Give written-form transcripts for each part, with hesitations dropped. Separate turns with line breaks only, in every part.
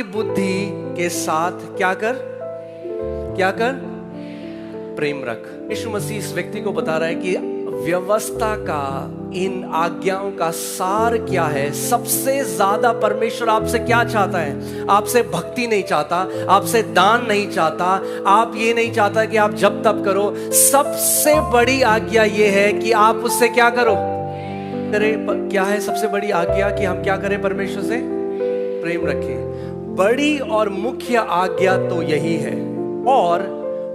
बुद्धि के साथ क्या कर प्रेम रख। यीशु मसीह इस व्यक्ति को बता रहा है कि व्यवस्था का, इन आज्ञाओं का सार क्या है। सबसे ज्यादा परमेश्वर आपसे क्या चाहता है? आपसे भक्ति नहीं चाहता, आपसे दान नहीं चाहता, आप ये नहीं चाहता कि आप जब तब करो। सबसे बड़ी आज्ञा ये है कि आप उससे क्या करो, क्या है सबसे बड़ी आज्ञा? कि हम क्या करें? परमेश्वर से प्रेम रखें। बड़ी और मुख्य आज्ञा तो यही है, और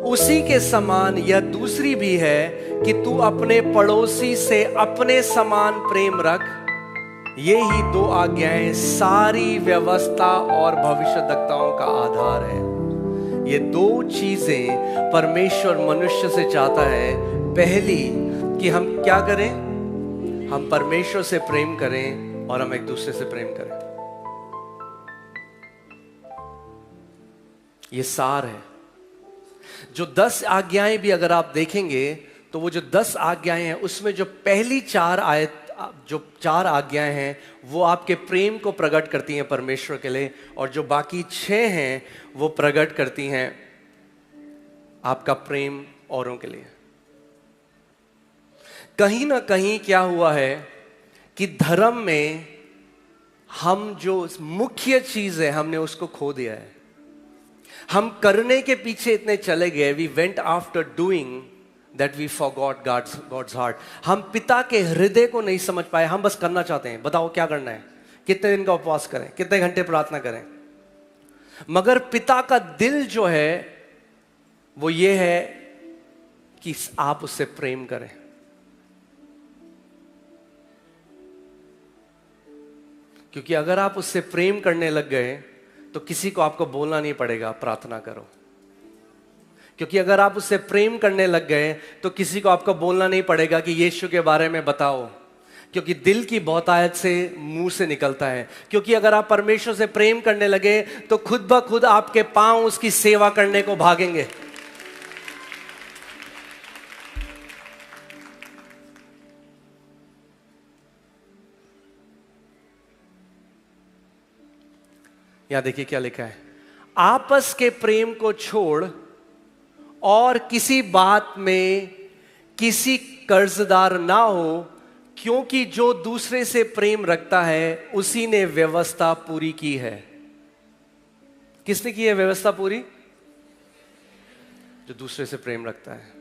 उसी के समान यह दूसरी भी है कि तू अपने पड़ोसी से अपने समान प्रेम रख। ये ही दो आज्ञाएं सारी व्यवस्था और भविष्यद्वक्ताओं का आधार है। ये दो चीजें परमेश्वर मनुष्य से चाहता है। पहली कि हम क्या करें? हम परमेश्वर से प्रेम करें और हम एक दूसरे से प्रेम करें। ये सार है। जो 10 आज्ञाएं भी अगर आप देखेंगे तो वो जो 10 आज्ञाएं हैं उसमें जो पहली 4 आज्ञाएं हैं वो आपके प्रेम को प्रकट करती हैं परमेश्वर के लिए, और जो बाकी 6 हैं वो प्रकट करती हैं आपका प्रेम औरों के लिए। कहीं ना कहीं क्या हुआ है कि धर्म में हम जो मुख्य चीज है हमने उसको खो दिया है। हम करने के पीछे इतने चले गए, we went after doing that we forgot God's heart. हम पिता के हृदय को नहीं समझ पाए। हम बस करना चाहते हैं, बताओ क्या करना है, कितने दिन का उपवास करें, कितने घंटे प्रार्थना करें, मगर पिता का दिल जो है वो ये है कि आप उससे प्रेम करें। क्योंकि अगर आप उससे प्रेम करने लग गए तो किसी को आपको बोलना नहीं पड़ेगा प्रार्थना करो। क्योंकि अगर आप उससे प्रेम करने लग गए तो किसी को आपको बोलना नहीं पड़ेगा कि यीशु के बारे में बताओ, क्योंकि दिल की बहुतायत से मुंह से निकलता है। क्योंकि अगर आप परमेश्वर से प्रेम करने लगे तो खुद ब खुद आपके पांव उसकी सेवा करने को भागेंगे। यहां देखिए क्या लिखा है, आपस के प्रेम को छोड़ और किसी बात में किसी कर्जदार ना हो, क्योंकि जो दूसरे से प्रेम रखता है उसी ने व्यवस्था पूरी की है। किसने की है व्यवस्था पूरी? जो दूसरे से प्रेम रखता है।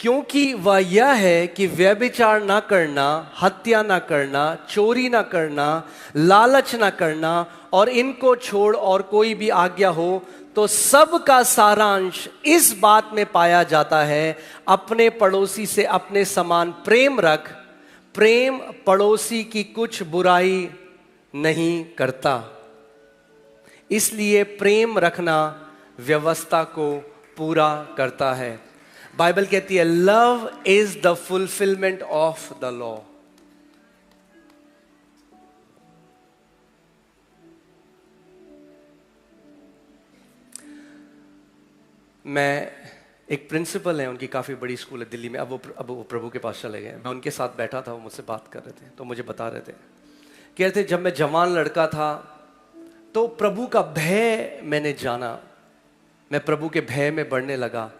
क्योंकि वह यह है कि व्यभिचार ना करना, हत्या ना करना, चोरी ना करना, लालच ना करना, और इनको छोड़ और कोई भी आज्ञा हो तो सब का सारांश इस बात में पाया जाता है, अपने पड़ोसी से अपने समान प्रेम रख। प्रेम पड़ोसी की कुछ बुराई नहीं करता। इसलिए प्रेम रखना व्यवस्था को पूरा करता है। बाइबल कहती है love is the fulfilment of the law. मैं एक प्रिंसिपल है, उनकी काफी बड़ी स्कूल है दिल्ली में, अब वो प्रभु के पास चले गए। मैं उनके साथ बैठा था, वो मुझसे बात कर रहे थे तो मुझे बता रहे थे, कह रहे थे जब मैं जवान लड़का था तो प्रभु का भय मैंने जाना, मैं प्रभु के भय में बढ़ने लगा।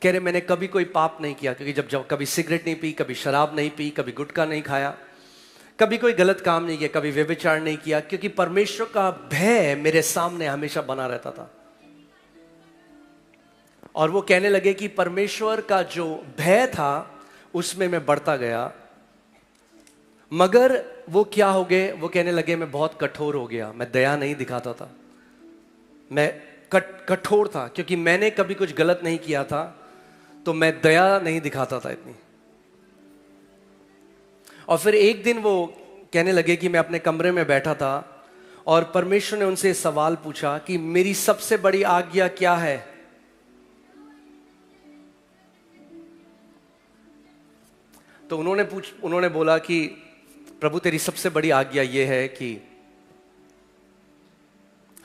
कह रहे मैंने कभी कोई पाप नहीं किया, क्योंकि जब कभी सिगरेट नहीं पी, कभी शराब नहीं पी, कभी गुटखा नहीं खाया, कभी कोई गलत काम नहीं किया, कभी व्यभिचार नहीं किया, क्योंकि परमेश्वर का भय मेरे सामने हमेशा बना रहता था। और वो कहने लगे कि परमेश्वर का जो भय था उसमें मैं बढ़ता गया, मगर वो क्या हो गए, वो कहने लगे मैं बहुत कठोर हो गया, मैं दया नहीं दिखाता था, मैं कठोर था, क्योंकि मैंने कभी कुछ गलत नहीं किया था तो मैं दया नहीं दिखाता था इतनी। और फिर एक दिन वो कहने लगे कि मैं अपने कमरे में बैठा था और परमेश्वर ने उनसे सवाल पूछा कि मेरी सबसे बड़ी आज्ञा क्या है? तो उन्होंने बोला कि प्रभु तेरी सबसे बड़ी आज्ञा यह है कि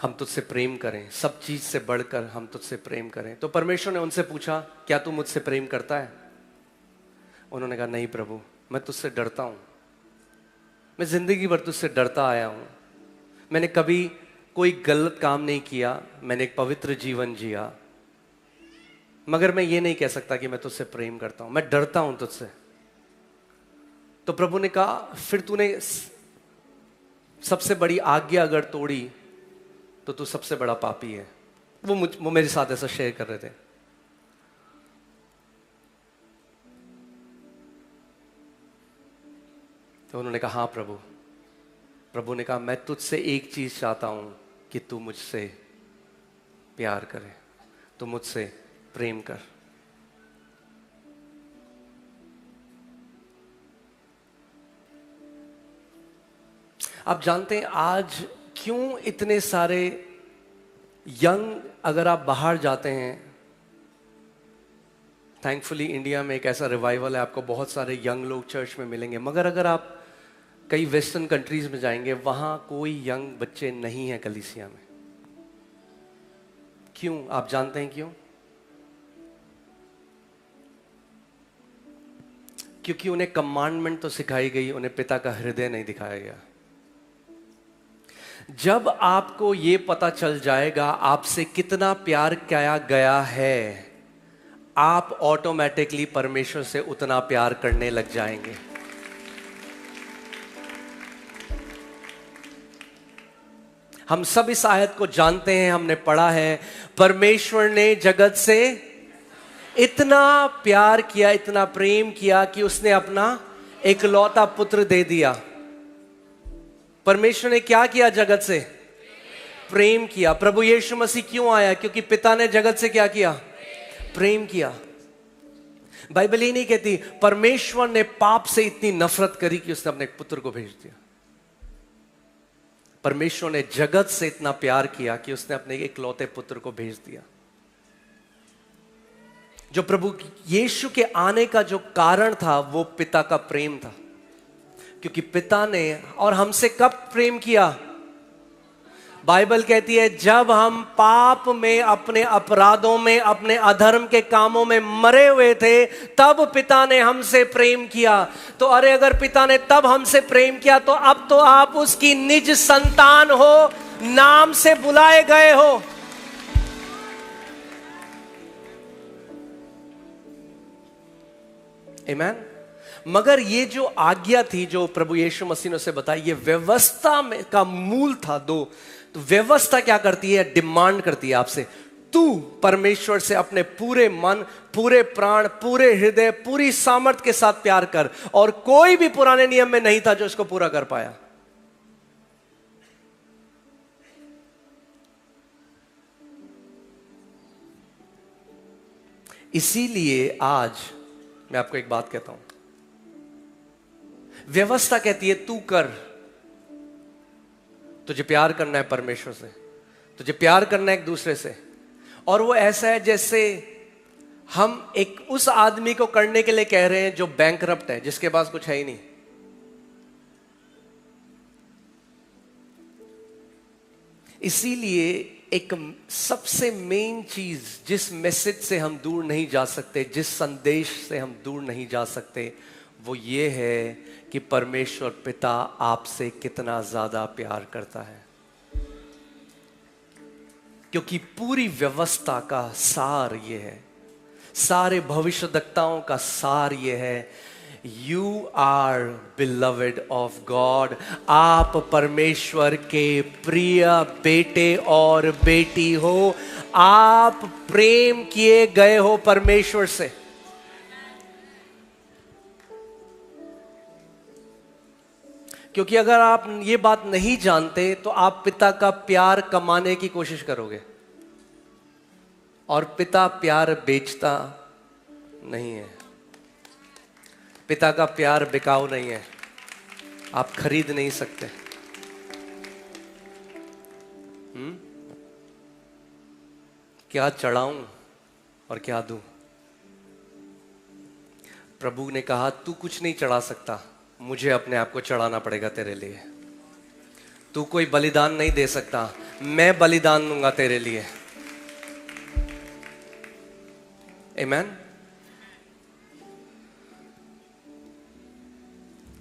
हम तुझसे प्रेम करें, सब चीज से बढ़कर हम तुझसे प्रेम करें। तो परमेश्वर ने उनसे पूछा क्या तू मुझसे प्रेम करता है? उन्होंने कहा नहीं प्रभु, मैं तुझसे डरता हूं, मैं जिंदगी भर तुझसे डरता आया हूं, मैंने कभी कोई गलत काम नहीं किया, मैंने एक पवित्र जीवन जिया, मगर मैं ये नहीं कह सकता कि मैं तुझसे प्रेम करता हूं, मैं डरता हूं तुझसे। तो प्रभु ने कहा फिर तूने सबसे बड़ी आज्ञा अगर तोड़ी तो तू सबसे बड़ा पापी है। वो मेरे साथ ऐसा शेयर कर रहे थे। तो उन्होंने कहा हाँ प्रभु। प्रभु ने कहा मैं तुझसे एक चीज चाहता हूं कि तू मुझसे प्यार करे, तू मुझसे प्रेम कर। आप जानते हैं आज क्यों इतने सारे यंग, अगर आप बाहर जाते हैं, थैंकफुली इंडिया में एक ऐसा रिवाइवल है, आपको बहुत सारे यंग लोग चर्च में मिलेंगे, मगर अगर आप कई वेस्टर्न कंट्रीज में जाएंगे वहां कोई यंग बच्चे नहीं है कलीसिया में। क्यों? आप जानते हैं क्यों? क्योंकि उन्हें कमांडमेंट तो सिखाई गई, उन्हें पिता का हृदय नहीं दिखाया गया। जब आपको ये पता चल जाएगा आपसे कितना प्यार किया गया है, आप ऑटोमेटिकली परमेश्वर से उतना प्यार करने लग जाएंगे। हम सब इस आयत को जानते हैं, हमने पढ़ा है, परमेश्वर ने जगत से इतना प्यार किया, इतना प्रेम किया कि उसने अपना इकलौता पुत्र दे दिया। परमेश्वर ने क्या किया? जगत से प्रेम किया। प्रभु यीशु मसीह क्यों आया? क्योंकि पिता ने जगत से क्या किया? प्रेम किया। बाइबल ही नहीं कहती परमेश्वर ने पाप से इतनी नफरत करी कि उसने अपने पुत्र को भेज दिया। परमेश्वर ने जगत से इतना प्यार किया कि उसने अपने इकलौते पुत्र को भेज दिया। जो प्रभु यीशु के आने का जो कारण था वो पिता का प्रेम था, क्योंकि पिता ने और हमसे कब प्रेम किया? बाइबल कहती है जब हम पाप में, अपने अपराधों में, अपने अधर्म के कामों में मरे हुए थे, तब पिता ने हमसे प्रेम किया। तो अरे अगर पिता ने तब हमसे प्रेम किया तो अब तो आप उसकी निज संतान हो, नाम से बुलाए गए हो। आमीन। मगर ये जो आज्ञा थी जो प्रभु यीशु मसीह ने उसे बताई, ये व्यवस्था में का मूल था दो। तो व्यवस्था क्या करती है? डिमांड करती है आपसे, तू परमेश्वर से अपने पूरे मन, पूरे प्राण, पूरे हृदय, पूरी सामर्थ्य के साथ प्यार कर। और कोई भी पुराने नियम में नहीं था जो इसको पूरा कर पाया। इसीलिए आज मैं आपको एक बात कहता हूं, व्यवस्था कहती है तू कर, तुझे प्यार करना है परमेश्वर से, तुझे प्यार करना है एक दूसरे से। और वो ऐसा है जैसे हम एक उस आदमी को करने के लिए कह रहे हैं जो बैंकरप्ट है, जिसके पास कुछ है ही नहीं। इसीलिए एक सबसे मेन चीज, जिस मैसेज से हम दूर नहीं जा सकते, जिस संदेश से हम दूर नहीं जा सकते, वो ये है कि परमेश्वर पिता आपसे कितना ज्यादा प्यार करता है। क्योंकि पूरी व्यवस्था का सार ये है, सारे भविष्यद्वक्ताओं का सार ये है, you are beloved of God. आप परमेश्वर के प्रिय बेटे और बेटी हो। आप प्रेम किए गए हो परमेश्वर से। क्योंकि अगर आप ये बात नहीं जानते तो आप पिता का प्यार कमाने की कोशिश करोगे, और पिता प्यार बेचता नहीं है। पिता का प्यार बिकाऊ नहीं है, आप खरीद नहीं सकते। क्या चढ़ाऊं और क्या दूं? प्रभु ने कहा तू कुछ नहीं चढ़ा सकता, मुझे अपने आप को चढ़ाना पड़ेगा तेरे लिए। तू कोई बलिदान नहीं दे सकता, मैं बलिदान दूंगा तेरे लिए। आमीन।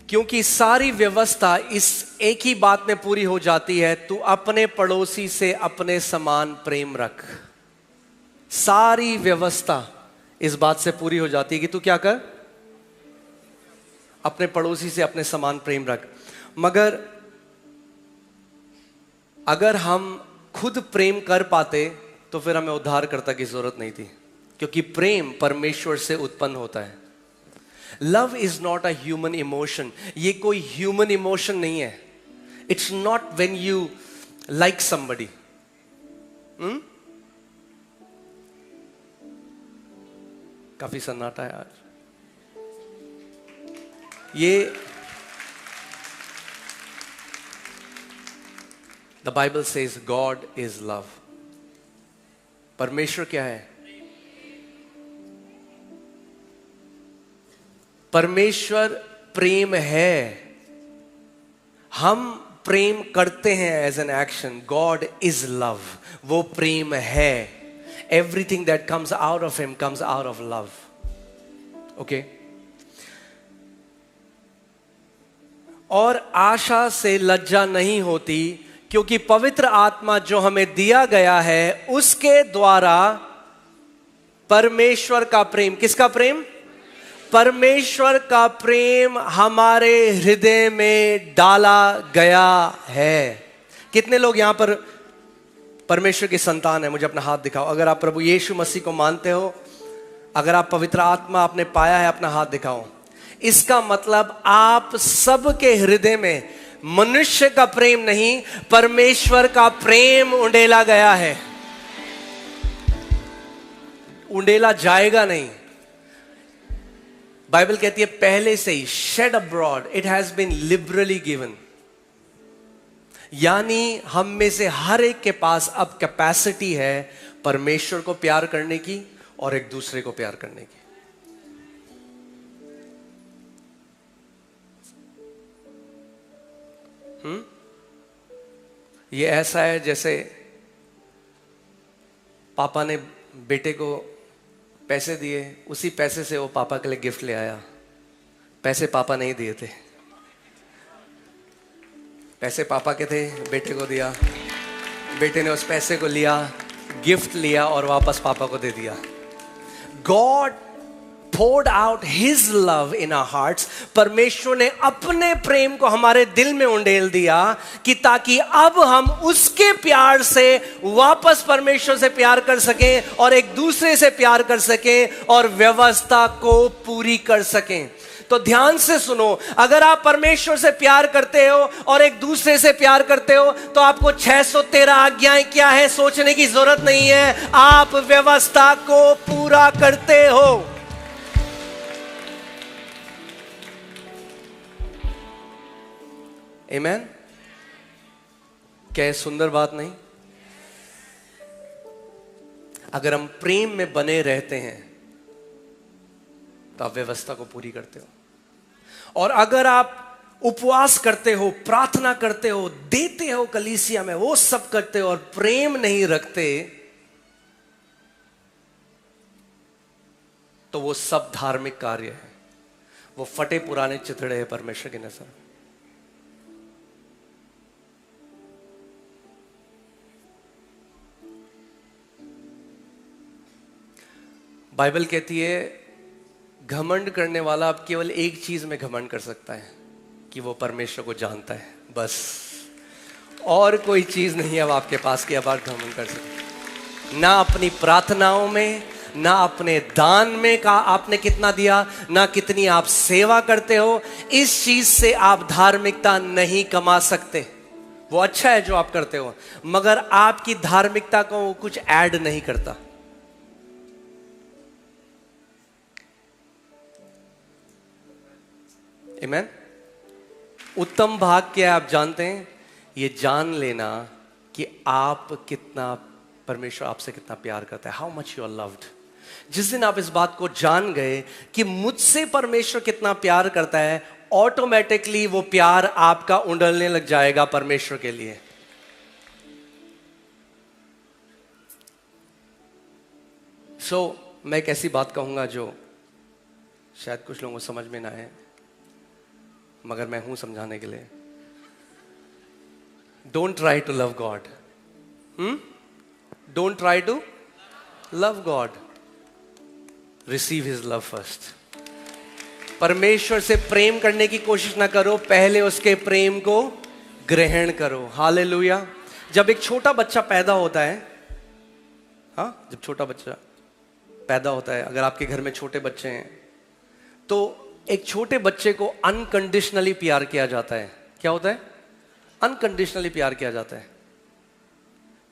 क्योंकि सारी व्यवस्था इस एक ही बात में पूरी हो जाती है, तू अपने पड़ोसी से अपने समान प्रेम रख। सारी व्यवस्था इस बात से पूरी हो जाती है कि तू क्या कर, अपने पड़ोसी से अपने समान प्रेम रख। मगर अगर हम खुद प्रेम कर पाते तो फिर हमें उद्धारकर्ता की जरूरत नहीं थी, क्योंकि प्रेम परमेश्वर से उत्पन्न होता है। Love is not a human emotion, ये कोई ह्यूमन इमोशन नहीं है। It's not when you like somebody. काफी सन्नाटा है आज। ये the Bible says God is love. परमेश्वर क्या है? परमेश्वर प्रेम है। हम प्रेम करते हैं as an action. God is love, वो प्रेम है। Everything that comes out of him comes out of love. Okay. और आशा से लज्जा नहीं होती, क्योंकि पवित्र आत्मा जो हमें दिया गया है उसके द्वारा परमेश्वर का प्रेम, किसका प्रेम? परमेश्वर का प्रेम हमारे हृदय में डाला गया है। कितने लोग यहां पर परमेश्वर की संतान है? मुझे अपना हाथ दिखाओ। अगर आप प्रभु यीशु मसीह को मानते हो, अगर आप पवित्र आत्मा आपने पाया है, अपना हाथ दिखाओ। इसका मतलब आप सबके हृदय में मनुष्य का प्रेम नहीं, परमेश्वर का प्रेम उंडेला गया है। उंडेला जाएगा नहीं। बाइबल कहती है पहले से ही shed abroad, it has been liberally given. यानी हम में से हर एक के पास अब कैपेसिटी है परमेश्वर को प्यार करने की और एक दूसरे को प्यार करने की। ये ऐसा है जैसे पापा ने बेटे को पैसे दिए, उसी पैसे से वो पापा के लिए गिफ्ट ले आया। पैसे पापा नहीं दिए थे, पैसे पापा के थे, बेटे को दिया। बेटे ने उस पैसे को लिया, गिफ्ट लिया और वापस पापा को दे दिया। God poured out his love in our hearts। परमेश्वर ने अपने प्रेम को हमारे दिल में उंडेल दिया कि ताकि अब हम उसके प्यार से वापस परमेश्वर से प्यार कर सकें और एक दूसरे से प्यार कर सकें और व्यवस्था को पूरी कर सकें। तो ध्यान से सुनो, अगर आप परमेश्वर से प्यार करते हो और एक दूसरे से प्यार करते हो तो आपको 613 आज्ञाएं क्या है सोचने की जरूरत नहीं है। आप व्यवस्था को पूरा करते हो। आमेन। क्या ये सुंदर बात नहीं? अगर हम प्रेम में बने रहते हैं तो आप व्यवस्था को पूरी करते हो। और अगर आप उपवास करते हो, प्रार्थना करते हो, देते हो कलीसिया में, वो सब करते हो और प्रेम नहीं रखते, तो वो सब धार्मिक कार्य है। वो फटे पुराने चिथड़े हैं परमेश्वर की नजर। बाइबल कहती है घमंड करने वाला अब केवल एक चीज में घमंड कर सकता है कि वो परमेश्वर को जानता है, बस। और कोई चीज नहीं है अब आपके पास कि अब आप घमंड कर सकते। ना अपनी प्रार्थनाओं में, ना अपने दान में का आपने कितना दिया, ना कितनी आप सेवा करते हो। इस चीज से आप धार्मिकता नहीं कमा सकते। वो अच्छा है जो आप करते हो, मगर आपकी धार्मिकता को वो कुछ ऐड नहीं करता। आमेन। उत्तम भाग क्या है आप जानते हैं? ये जान लेना कि आप कितना, परमेश्वर आपसे कितना प्यार करता है। How much you are loved. जिस दिन आप इस बात को जान गए कि मुझसे परमेश्वर कितना प्यार करता है, ऑटोमेटिकली वो प्यार आपका उंडलने लग जाएगा परमेश्वर के लिए। मैं एक ऐसी बात कहूंगा जो शायद कुछ लोगों को समझ में ना आए, मगर मैं हूं समझाने के लिए। Don't try to love God, don't try to love God, receive his love first. परमेश्वर से प्रेम करने की कोशिश ना करो, पहले उसके प्रेम को ग्रहण करो। हालेलुया। जब एक छोटा बच्चा पैदा होता है, हाँ, जब छोटा बच्चा पैदा होता है, अगर आपके घर में छोटे बच्चे हैं, तो एक छोटे बच्चे को अनकंडीशनली प्यार किया जाता है। क्या होता है? अनकंडीशनली प्यार किया जाता है।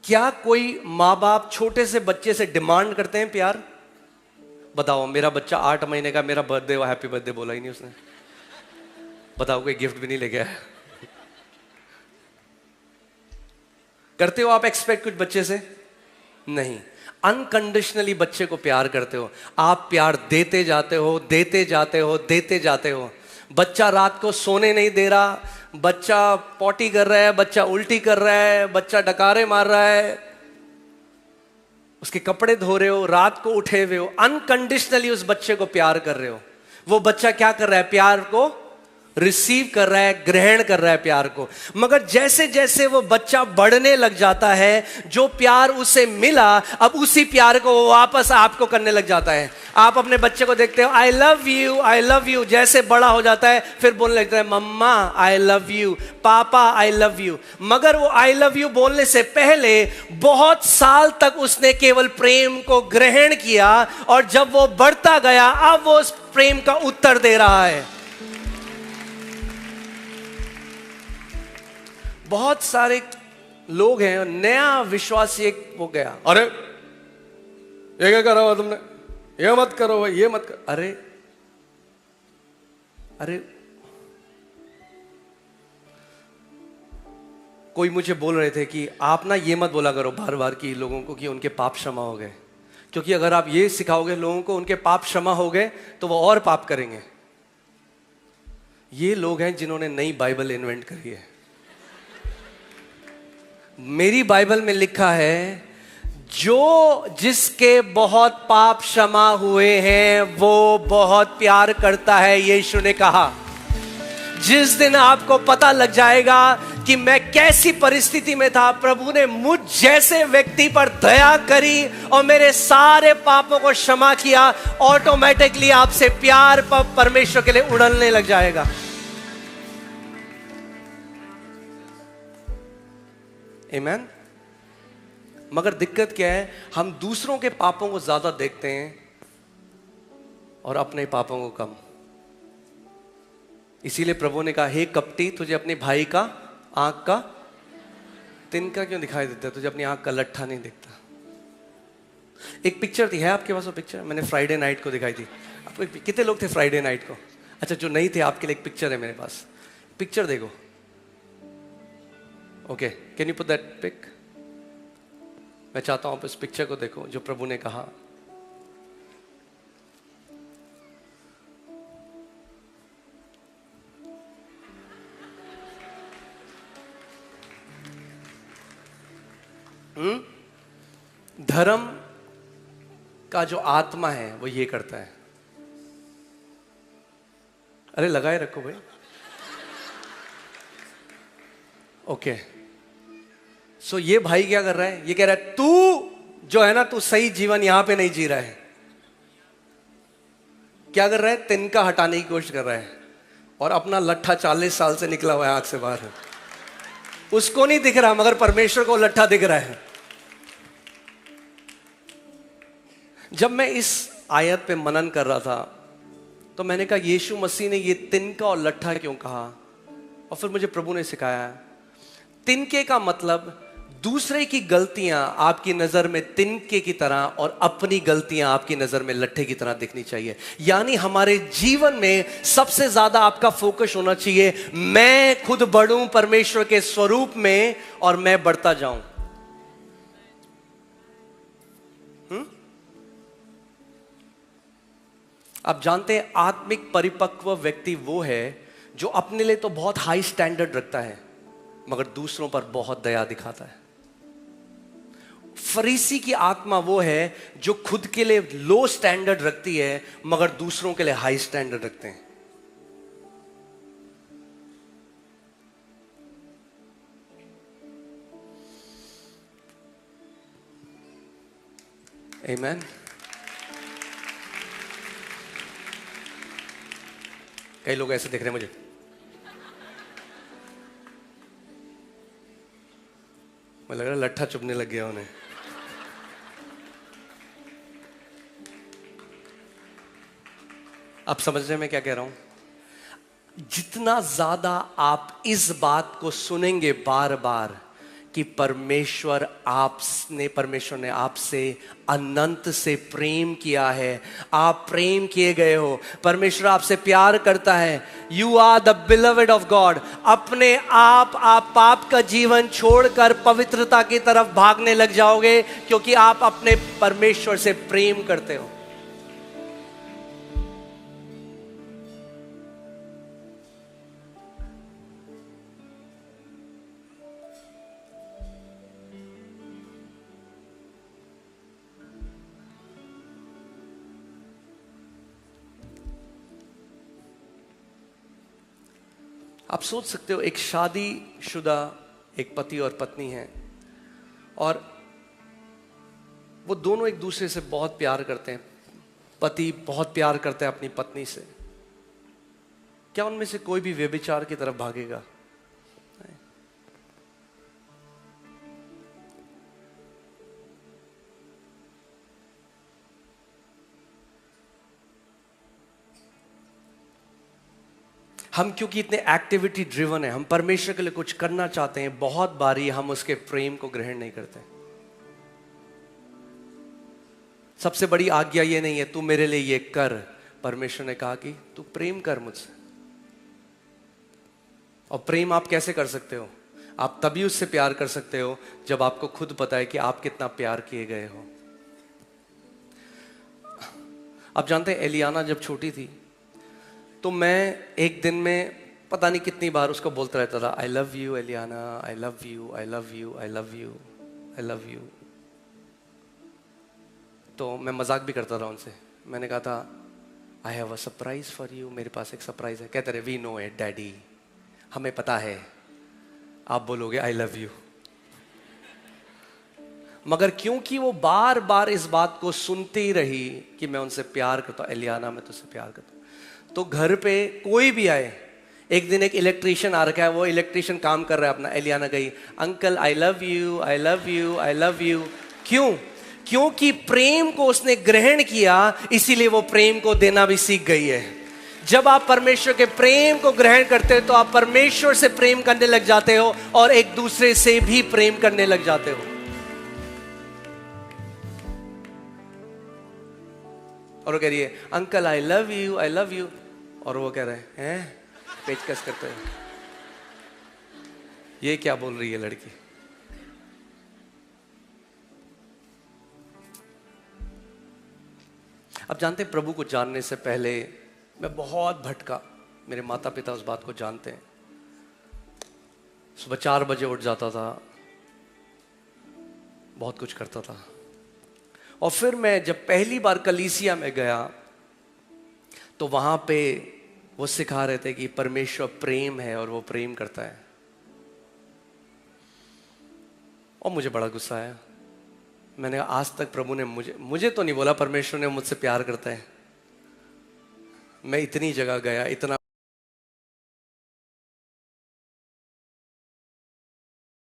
क्या कोई माँ बाप छोटे से बच्चे से डिमांड करते हैं प्यार? बताओ, मेरा बच्चा 8 महीने का, मेरा बर्थडे हुआ, हैप्पी बर्थडे बोला ही नहीं उसने। बताओ, कोई गिफ्ट भी नहीं लेके आया। करते हो आप एक्सपेक्ट कुछ बच्चे से? नहीं। अनकंडीशनली बच्चे को प्यार करते हो, आप प्यार देते जाते हो, देते जाते हो, देते जाते हो। बच्चा रात को सोने नहीं दे रहा, बच्चा पॉटी कर रहा है, बच्चा उल्टी कर रहा है, बच्चा डकारे मार रहा है, उसके कपड़े धो रहे हो, रात को उठे हुए हो, अनकंडीशनली उस बच्चे को प्यार कर रहे हो। वो बच्चा क्या कर रहा है? प्यार को रिसीव कर रहा है, ग्रहण कर रहा है प्यार को। मगर जैसे जैसे वो बच्चा बढ़ने लग जाता है, जो प्यार उसे मिला, अब उसी प्यार को वो वापस आपको करने लग जाता है। आप अपने बच्चे को देखते हो, आई love you, I love you. जैसे बड़ा हो जाता है, फिर बोलने लगता है, मम्मा आई लव यू, पापा आई लव यू। मगर वो आई लव यू बोलने से पहले बहुत साल तक उसने केवल प्रेम को ग्रहण किया, और जब वो बढ़ता गया, अब वो उस प्रेम का उत्तर दे रहा है। बहुत सारे लोग हैं, नया विश्वासी एक हो गया, अरे ये क्या करा हुआ तुमने, ये मत करो भाई, ये मत कर। अरे अरे कोई मुझे बोल रहे थे कि आप ना ये मत बोला करो बार बार कि लोगों को कि उनके पाप क्षमा हो गए, क्योंकि अगर आप ये सिखाओगे लोगों को उनके पाप क्षमा हो गए तो वो और पाप करेंगे। ये लोग हैं जिन्होंने नई बाइबल इन्वेंट करी है। मेरी बाइबल में लिखा है, जो जिसके बहुत पाप क्षमा हुए हैं वो बहुत प्यार करता है। यीशु ने कहा, जिस दिन आपको पता लग जाएगा कि मैं कैसी परिस्थिति में था, प्रभु ने मुझ जैसे व्यक्ति पर दया करी और मेरे सारे पापों को क्षमा किया, ऑटोमेटिकली आपसे प्यार परमेश्वर के लिए उड़ने लग जाएगा। आमीन। मगर दिक्कत क्या है, हम दूसरों के पापों को ज्यादा देखते हैं और अपने पापों को कम। इसीलिए प्रभु ने कहा, हे कपटी, तुझे अपने भाई का आंख का तिनका क्यों दिखाई देता है, तुझे अपनी आंख का लट्ठा नहीं दिखता। एक पिक्चर थी, है आपके पास वो पिक्चर? मैंने फ्राइडे नाइट को दिखाई थी। आपको कितने लोग थे फ्राइडे नाइट को? अच्छा, जो नहीं थे आपके लिए एक पिक्चर है मेरे पास, पिक्चर देखो। Okay, can you put that pic? मैं चाहता हूं आप इस पिक्चर को देखो जो प्रभु ने कहा। धर्म का जो आत्मा है वो ये करता है। अरे लगाए रखो भाई। ओके, सो ये भाई क्या कर रहा है? ये कह रहा है, तू जो है ना, तू सही जीवन यहां पे नहीं जी रहा है। क्या कर रहा है? तिनका हटाने की कोशिश कर रहा है और अपना लट्ठा 40 साल से निकला हुआ है आंख से बाहर। उसको नहीं दिख रहा, मगर परमेश्वर को लट्ठा दिख रहा है। जब मैं इस आयत पे मनन कर रहा था तो मैंने कहा, यीशु मसीह ने ये तिनका और लट्ठा क्यों कहा? और फिर मुझे प्रभु ने सिखाया, तिनके का मतलब दूसरे की गलतियां आपकी नजर में तिनके की तरह और अपनी गलतियां आपकी नजर में लट्ठे की तरह दिखनी चाहिए। यानी हमारे जीवन में सबसे ज्यादा आपका फोकस होना चाहिए, मैं खुद बढ़ूं परमेश्वर के स्वरूप में और मैं बढ़ता जाऊं। आप जानते हैं, आत्मिक परिपक्व व्यक्ति वो है जो अपने लिए तो बहुत हाई स्टैंडर्ड रखता है मगर दूसरों पर बहुत दया दिखाता है। फरीसी की आत्मा वो है जो खुद के लिए लो स्टैंडर्ड रखती है मगर दूसरों के लिए हाई स्टैंडर्ड रखते हैं। आमेन। कई लोग ऐसे देख रहे हैं मुझे, मुझे लग रहा है लट्ठा चुभने लग गया उन्हें। आप समझ रहे हैं मैं क्या कह रहा हूं? जितना ज्यादा आप इस बात को सुनेंगे बार बार कि परमेश्वर ने आपसे अनंत से प्रेम किया है, आप प्रेम किए गए हो, परमेश्वर आपसे प्यार करता है, you are the beloved of God, अपने आप पाप का जीवन छोड़कर पवित्रता की तरफ भागने लग जाओगे, क्योंकि आप अपने परमेश्वर से प्रेम करते हो। आप सोच सकते हो, एक शादीशुदा एक पति और पत्नी है और वो दोनों एक दूसरे से बहुत प्यार करते हैं। पति बहुत प्यार करता है अपनी पत्नी से। क्या उनमें से कोई भी व्यभिचार की तरफ भागेगा? नहीं। हम क्योंकि इतने एक्टिविटी ड्रिवन है, हम परमेश्वर के लिए कुछ करना चाहते हैं, बहुत बारी हम उसके प्रेम को ग्रहण नहीं करते। सबसे बड़ी आज्ञा ये नहीं है तू मेरे लिए ये कर, परमेश्वर ने कहा कि तू प्रेम कर मुझसे। और प्रेम आप कैसे कर सकते हो? आप तभी उससे प्यार कर सकते हो जब आपको खुद पता है कि आप कितना प्यार किए गए हो। आप जानते हैं एलियाना जब छोटी थी तो मैं एक दिन में पता नहीं कितनी बार उसको बोलता रहता था, I love you Eliana, I love you, I love you, I love you, I love you. तो मैं मजाक भी करता था उनसे। मैंने कहा था, I have a surprise for you, मेरे पास एक सरप्राइज है। कहते रहे, वी नो इट डैडी, हमें पता है आप बोलोगे आई लव यू। मगर क्योंकि वो बार बार इस बात को सुनती ही रही कि मैं उनसे प्यार करता हूं, एलियाना मैं तुझसे प्यार करता हूं, तो घर पे कोई भी आए, एक दिन एक इलेक्ट्रीशियन आ रखा है, वो इलेक्ट्रीशियन काम कर रहा है अपना, एलियाना गई, uncle I love you, I love you, I love you. क्यों? क्योंकि प्रेम को उसने ग्रहण किया, इसीलिए वो प्रेम को देना भी सीख गई है। जब आप परमेश्वर के प्रेम को ग्रहण करते हो तो आप परमेश्वर से प्रेम करने लग जाते हो और एक दूसरे से भी प्रेम करने लग जाते हो। और वो कह रही है, uncle I love you, I love you, और वो कह रहे हैं पेचकस करते हैं, ये क्या बोल रही है लड़की। अब जानते हैं, प्रभु को जानने से पहले मैं बहुत भटका। मेरे माता पिता उस बात को जानते हैं। सुबह 4 बजे उठ जाता था, बहुत कुछ करता था। और फिर मैं जब पहली बार कलीसिया में गया तो वहां पे वो सिखा रहे थे कि परमेश्वर प्रेम है और वो प्रेम करता है। और मुझे बड़ा गुस्सा आया। मैंने कहा, आज तक प्रभु ने मुझे तो नहीं बोला परमेश्वर ने मुझसे प्यार करता है। मैं इतनी जगह गया, इतना